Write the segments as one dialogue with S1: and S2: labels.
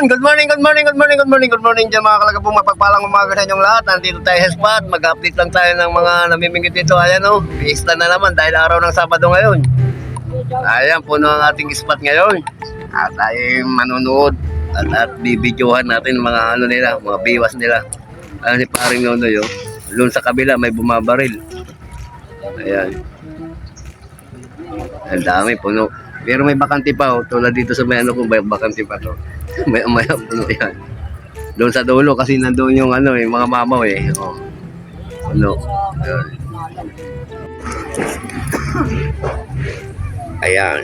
S1: Ayun, good morning dyan mga kalagapong mapagpalang umaga sa inyong lahat. Nandito tayo sa spot, mag-update lang tayo ng mga namimingit dito. Ayan o, fiesta na naman dahil araw ng Sabado ngayon. Ayan, puno ang ating spot ngayon. At tayo manunood at bibidyohan natin mga ano nila, mga biwas nila. Ayan si paring Nonoy o. Doon sa kabila may bumabaril. Ayan. Ang dami, puno. Pero may bakante pa oh, tulad dito sa may ano kung may bakante pa to. may puno yan. Doon sa dulo kasi nandoon yung ano eh, mga mamaw eh. Oh. Ano? Ayan.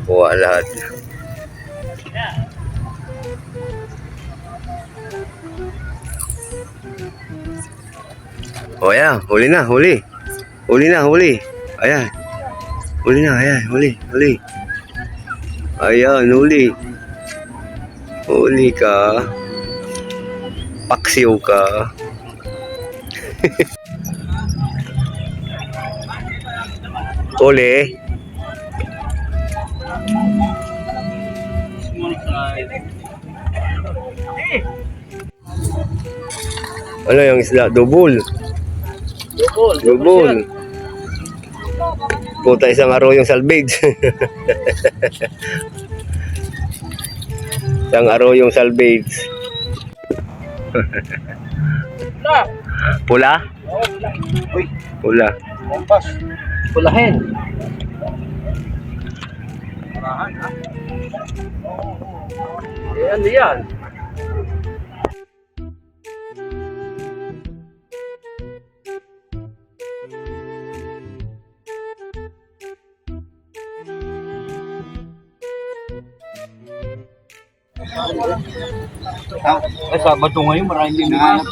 S1: Kuha lahat. Oh yeah, huli na, huli. Huli na, huli. Ayan. Huli na, ayan, huli. Ayan, huli. Huli ka. Paksiw ka. Huli. Ano yung isla? Dubol. Puta, isang araw yung salvage. Isang araw yung salvage. Pula? Pula.
S2: Kompas. Pulahin. Yan. Ay, Sabado ngayon, maraming binihanap.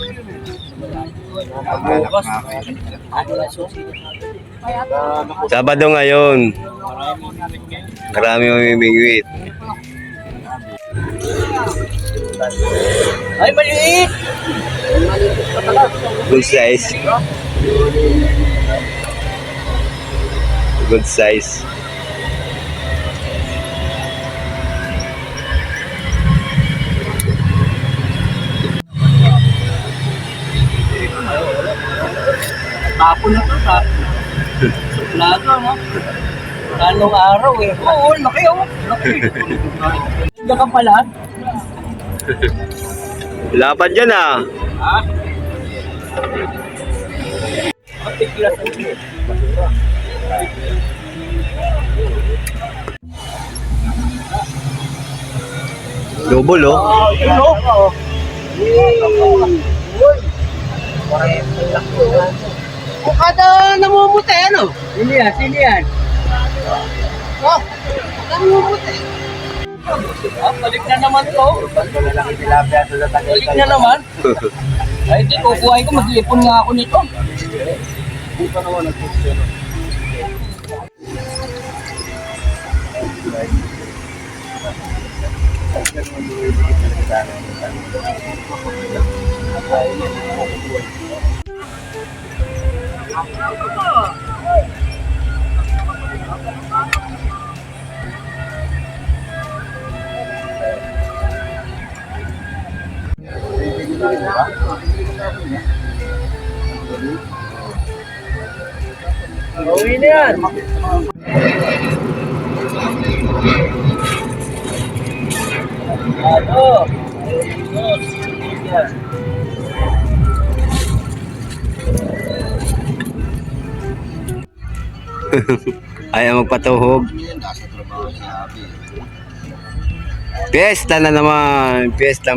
S2: Bukas.
S1: Sabado ngayon. Marami mamimingwit.
S2: Ay, maliit!
S1: Good size. Good size.
S2: Tapon na to, tapon. Suplado, no? Anong araw eh. Oo, laki oh. Hindi ka pala.
S1: Laban dyan ah.
S2: Ha? Matiglas ang iyo.
S1: Double oh.
S2: Yun oh.
S1: Kung kada namumuti ano?
S2: Sino yan?
S1: Oh, namumuti.
S2: Balik na naman to. Balik na naman. Ay, di, kukuhain ko. Mag-iipon nga ako nito. Uwi na yan. Ano?
S1: Ayaw magpatuhog. Fiesta na naman. Fiesta.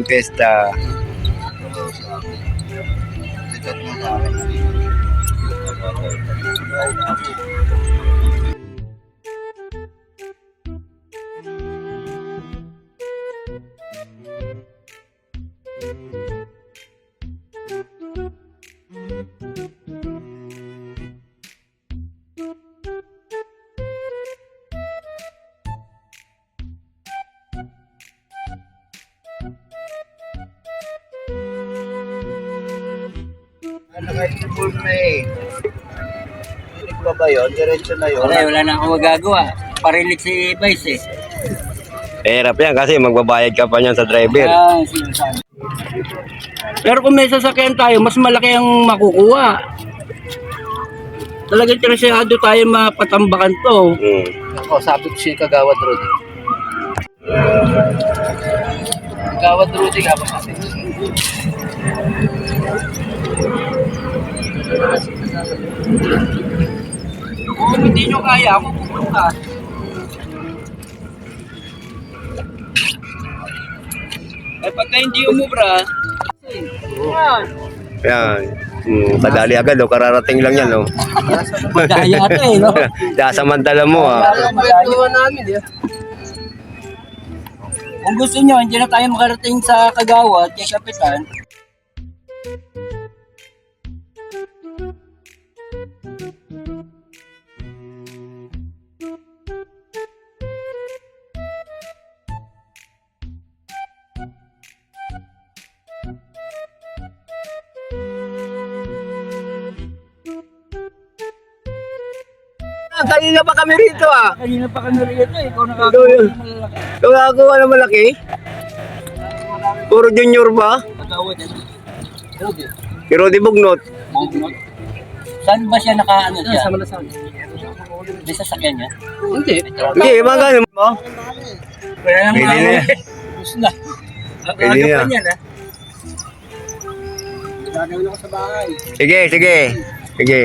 S2: Ano kayo si Bull May? Tinig pa ba yun? Diretso na yun?
S3: Wala na akong magagawa. Parinig si Vice eh.
S1: Hirap yan kasi magbabayad ka pa niyan sa driver.
S2: Yan, sinasabi. Pero kung may sasakyan tayo, mas malaki ang makukuha. Talagang interesado tayo mapatambakan to.
S1: Hmm.
S2: Ako, sabi ko siya Kagawad Rudy. Kagawad Rudy ka ba kasi? Kung hindi nyo kaya, ako pupunta. Eh pagka hindi umubra,
S1: Yan. Kadali agad, oh. Kararating lang yan, oh.
S2: magkaya ito eh, no?
S1: Dasamantala mo, ah.
S2: Kung gusto nyo, hindi na tayo makarating sa Kagawad kay Kapitan.
S1: Kanina pa kami rito, ah.
S2: Kanina pa kami rito eh, ikaw
S1: Ito
S2: nakagawa
S1: yun.
S2: ng malalaki.
S1: Kagawa na malaki. Puro junior ba?
S2: Kagawad yan. Rudy.
S1: Pero di bugnot.
S2: Bugnot. Saan ba siya nakaano siya? Sa Malasan. Di sasakyan niya? Hindi.
S1: Hindi, mga ganun mo.
S2: Kaya naman
S1: Pwede na.
S2: gusto na. Ang
S1: Pwede
S2: aga
S1: na.
S2: pa niya na. Gagawin ako sa bahay.
S1: Sige, sige. Sige.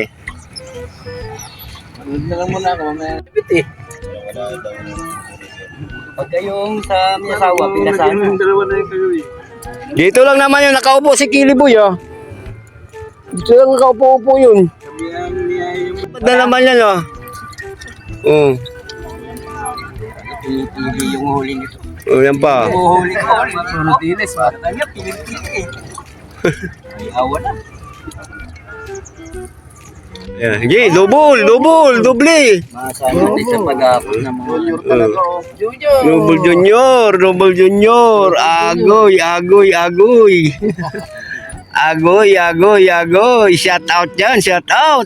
S2: Huwag na lang muna ako, mamaya. Bit eh. Pag kayong sa may asawa, pinasama. Dalawa na yung kayo eh.
S1: Dito lang naman yung nakaupo si Kiliboy, oh. Dito lang nakaupo-upo yun. Ba't na naman yan, oh. Oo.
S2: Pinipili yung huli nito.
S1: Oh, yan pa.
S2: Huli ko. Marunodiles. Kanya, pinipili eh. Ay, awa na.
S1: Yan. Sige, double, doble.
S2: Masaya natin sa pag-aapos ng mga
S1: Double junior. Agoy. Agoy. Shout out yan, shout out.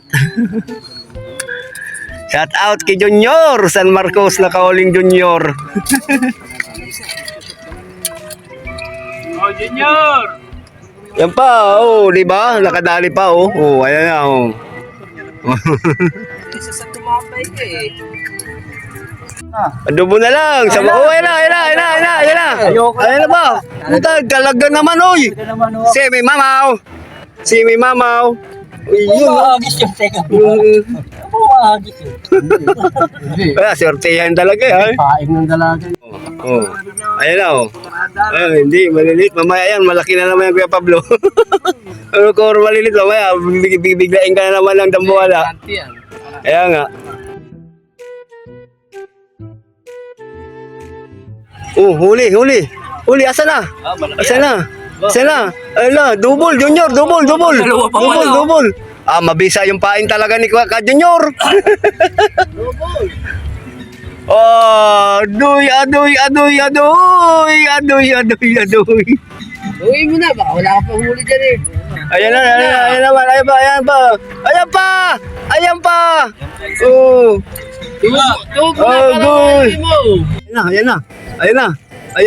S1: Shout out kay Junior, San Marcos na Kauling Junior.
S2: Oh, Junior!
S1: Yan pa, oh, di ba? Nakadali pa, oh. Oh, ayan na, oh.
S2: Isa sa tumapay ka eh.
S1: Adobo na lang. Sama, oh, ayan na. Ayan na ba? Puta, talaga naman, oy.
S2: Ito naman oh.
S1: Si may mamaw. Yun, oh.
S2: Mahagis yung teka. Mahagis yun.
S1: Wala, sortehan talaga, ha?
S2: Paing ng dalaga.
S1: Oh. Ayan na, oh. Ay, hindi, maliliit. Mamaya yan, malaki na naman yung Kuya Pablo. Ano ko, maliliit, mamaya, biglain ka na naman ng dambuhala. Kaya nga. Oh, huli. Asa na? Ayun na, double, Junior, double.
S2: Dalawa pa pala, oh.
S1: Double. Ah, mabisa yung pain talaga ni Ka Junior. Oh, adoy.
S2: Uwi mo na, baka wala ka pang huli dyan eh.
S1: Ayan pa. Oh. Ayan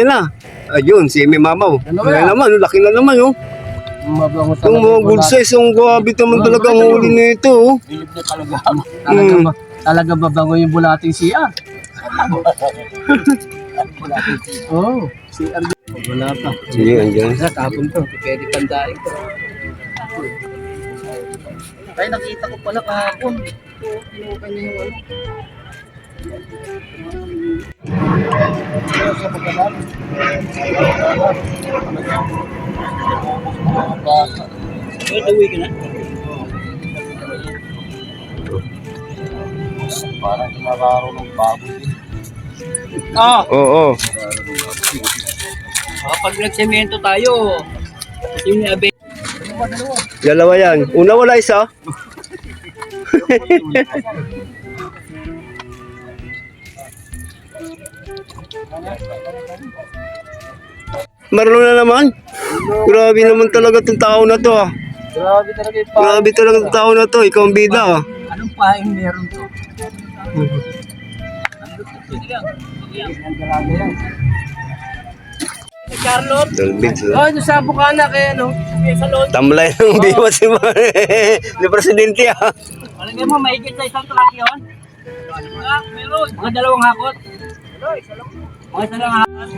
S1: na. Ayun, si Amy Mamaw. Ayan naman, laki na naman, oh. Yung mga good size, yung grabe naman talaga ang huli nito, oh.
S2: Bilib na talaga. Talaga babango yung bulating siya. Oo. CR. Wala pa.
S1: Sige, andyan.
S2: Sa tapon to. Pwede pandain ko. Ay, nakita ko pala kahapon. Kinuha niya yung ano. Uwi ka na? Parang kinararo ng baboy.
S1: Oo.
S2: Kapag nagsemento tayo, yung abe.
S1: Dalawa yan. Una wala isa. Marlon na naman. Grabe naman talaga itong tao na to, ah.
S2: Grabe talaga yung
S1: Grabe talaga itong tao na to. Ikaw ang bida, ah.
S2: Anong paing meron to? Sige lang. Ang dalaga yan. Charlotte.
S1: Dolbits.
S2: Oh, ito sa Bukana kay ano? Sa Lord.
S1: Tamlay ng biwas si ni Presidente ah.
S2: Palagay mo, mahigit sa isang truck yun? Meron. Mga dalawang hakot. Mga isa lang hakot.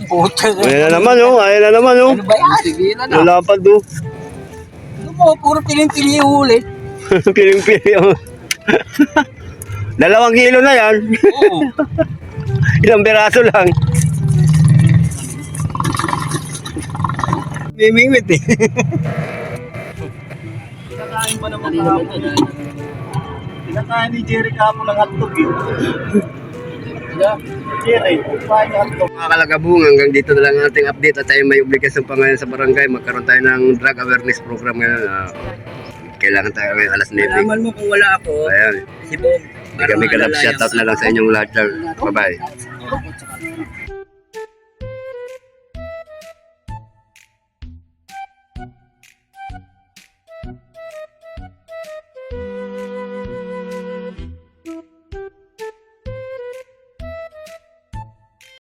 S2: Puta.
S1: Ayan na naman oh, ayan na naman oh.
S2: Ano ba yan? Sige na na.
S1: Lalapad oh.
S2: Ano mo, puro piling-pili yung huli.
S1: Piling-pili oh. 2 kilo na yan.
S2: Oo.
S1: Ilang piraso lang. Mimingwit eh.
S2: Kinakain pa naman kahapon. Kinakain ni Jerry kahapon ng hotdog eh. Jerry, kumain ng hotdog.
S1: Mga kalagabung, hanggang dito na lang ang ating update at tayo may obligasyon pa ngayon sa barangay. Magkaroon tayo ng drug awareness program ngayon. Kailangan tayo ngayon alas 9.
S2: Alaman mo kung wala ako.
S1: Ayan.
S2: Si Bob.
S1: Kami kalap shoutout na lang sa inyong lahat. Bye-bye.